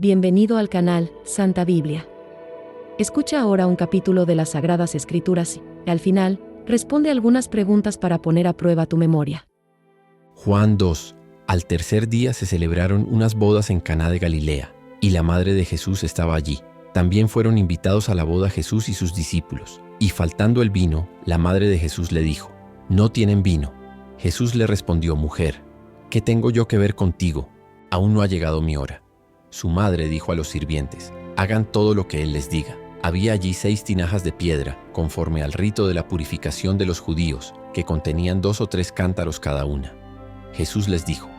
Bienvenido al canal Santa Biblia. Escucha ahora un capítulo de las Sagradas Escrituras y, al final, responde algunas preguntas para poner a prueba tu memoria. Juan 2. Al tercer día se celebraron unas bodas en Caná de Galilea, y la madre de Jesús estaba allí. También fueron invitados a la boda Jesús y sus discípulos. Y faltando el vino, la madre de Jesús le dijo: «No tienen vino». Jesús le respondió: «Mujer, ¿qué tengo yo que ver contigo? Aún no ha llegado mi hora». Su madre dijo a los sirvientes: «Hagan todo lo que él les diga». Había allí 6 tinajas de piedra, conforme al rito de la purificación de los judíos, que contenían 2 o 3 cántaros cada una. Jesús les dijo: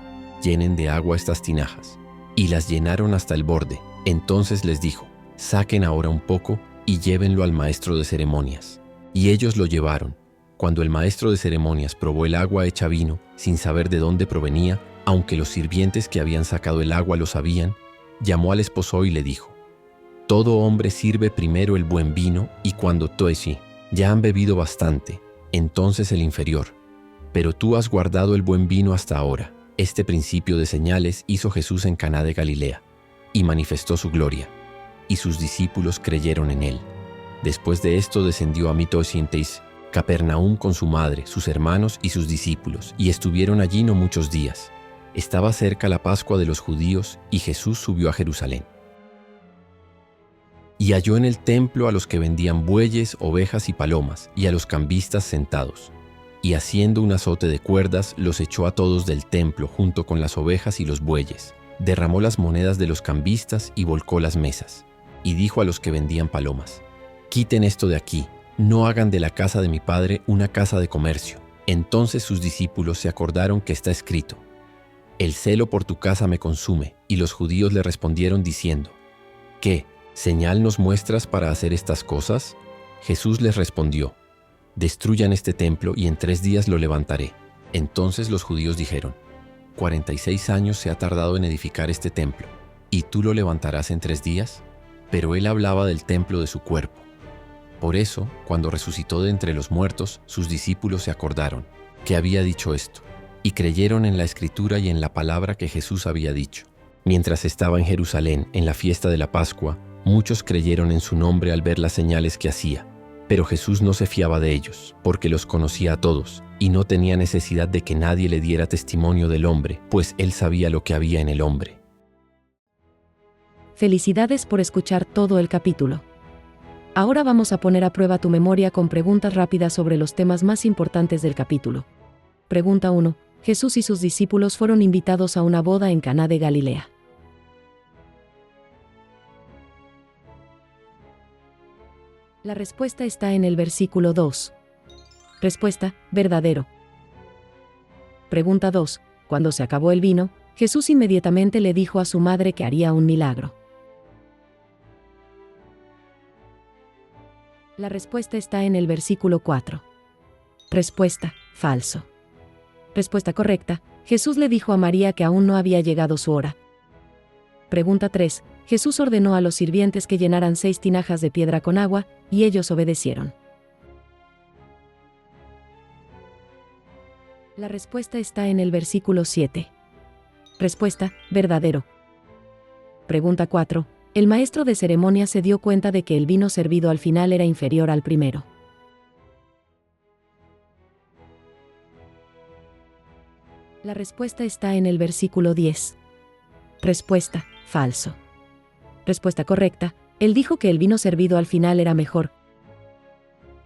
«Llenen de agua estas tinajas». Y las llenaron hasta el borde. Entonces les dijo: «Saquen ahora un poco y llévenlo al maestro de ceremonias». Y ellos lo llevaron. Cuando el maestro de ceremonias probó el agua hecha vino, sin saber de dónde provenía, aunque los sirvientes que habían sacado el agua lo sabían, llamó al esposo y le dijo: «Todo hombre sirve primero el buen vino, y cuando todos ya han bebido bastante, entonces el inferior. Pero tú has guardado el buen vino hasta ahora». Este principio de señales hizo Jesús en Caná de Galilea, y manifestó su gloria, y sus discípulos creyeron en él. Después de esto descendió a Mitosienteis, Capernaum, con su madre, sus hermanos y sus discípulos, y estuvieron allí no muchos días. Estaba cerca la Pascua de los judíos, y Jesús subió a Jerusalén. Y halló en el templo a los que vendían bueyes, ovejas y palomas, y a los cambistas sentados. Y haciendo un azote de cuerdas, los echó a todos del templo junto con las ovejas y los bueyes. Derramó las monedas de los cambistas y volcó las mesas. Y dijo a los que vendían palomas: «Quiten esto de aquí, no hagan de la casa de mi padre una casa de comercio». Entonces sus discípulos se acordaron que está escrito: «El celo por tu casa me consume». Y los judíos le respondieron diciendo: «¿Qué señal nos muestras para hacer estas cosas?». Jesús les respondió: «Destruyan este templo y en 3 días lo levantaré». Entonces los judíos dijeron: 46 años se ha tardado en edificar este templo, ¿y tú lo levantarás en 3 días? Pero él hablaba del templo de su cuerpo. Por eso, cuando resucitó de entre los muertos, sus discípulos se acordaron que había dicho esto, y creyeron en la Escritura y en la palabra que Jesús había dicho. Mientras estaba en Jerusalén, en la fiesta de la Pascua, muchos creyeron en su nombre al ver las señales que hacía. Pero Jesús no se fiaba de ellos, porque los conocía a todos, y no tenía necesidad de que nadie le diera testimonio del hombre, pues él sabía lo que había en el hombre. Felicidades por escuchar todo el capítulo. Ahora vamos a poner a prueba tu memoria con preguntas rápidas sobre los temas más importantes del capítulo. Pregunta 1. Jesús y sus discípulos fueron invitados a una boda en Caná de Galilea. La respuesta está en el versículo 2. Respuesta: verdadero. Pregunta 2. Cuando se acabó el vino, Jesús inmediatamente le dijo a su madre que haría un milagro. La respuesta está en el versículo 4. Respuesta: falso. Respuesta correcta: Jesús le dijo a María que aún no había llegado su hora. Pregunta 3. Jesús ordenó a los sirvientes que llenaran 6 tinajas de piedra con agua, y ellos obedecieron. La respuesta está en el versículo 7. Respuesta: verdadero. Pregunta 4. El maestro de ceremonias se dio cuenta de que el vino servido al final era inferior al primero. La respuesta está en el versículo 10. Respuesta: falso. Respuesta correcta: él dijo que el vino servido al final era mejor.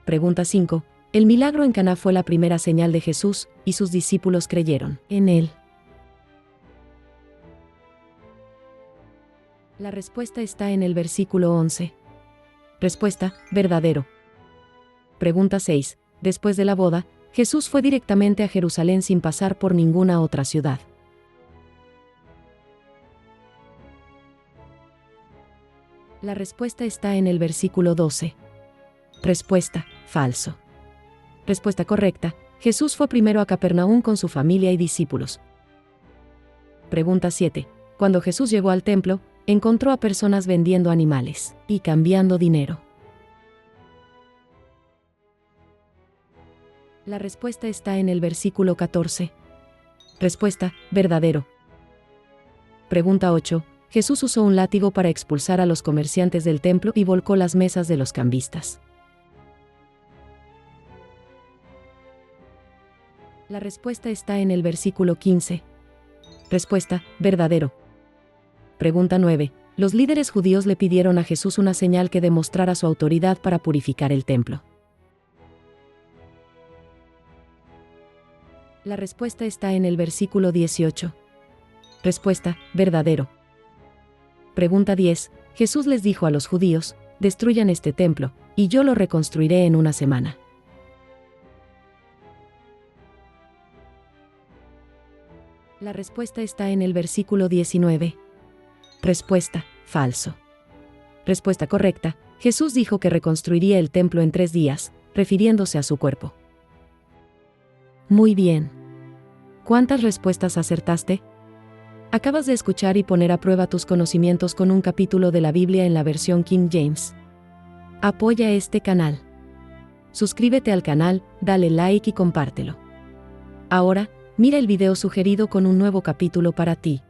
Pregunta 5. El milagro en Caná fue la primera señal de Jesús, y sus discípulos creyeron en él. La respuesta está en el versículo 11. Respuesta: verdadero. Pregunta 6. Después de la boda, Jesús fue directamente a Jerusalén sin pasar por ninguna otra ciudad. La respuesta está en el versículo 12. Respuesta: falso. Respuesta correcta: Jesús fue primero a Capernaum con su familia y discípulos. Pregunta 7. Cuando Jesús llegó al templo, encontró a personas vendiendo animales y cambiando dinero. La respuesta está en el versículo 14. Respuesta: verdadero. Pregunta 8. Jesús usó un látigo para expulsar a los comerciantes del templo y volcó las mesas de los cambistas. La respuesta está en el versículo 15. Respuesta: verdadero. Pregunta 9. Los líderes judíos le pidieron a Jesús una señal que demostrara su autoridad para purificar el templo. La respuesta está en el versículo 18. Respuesta: verdadero. Pregunta 10. Jesús les dijo a los judíos: destruyan este templo, y yo lo reconstruiré en una semana. La respuesta está en el versículo 19. Respuesta: falso. Respuesta correcta: Jesús dijo que reconstruiría el templo en 3 días, refiriéndose a su cuerpo. Muy bien. ¿Cuántas respuestas acertaste? Acabas de escuchar y poner a prueba tus conocimientos con un capítulo de la Biblia en la versión King James. Apoya este canal. Suscríbete al canal, dale like y compártelo. Ahora, mira el video sugerido con un nuevo capítulo para ti.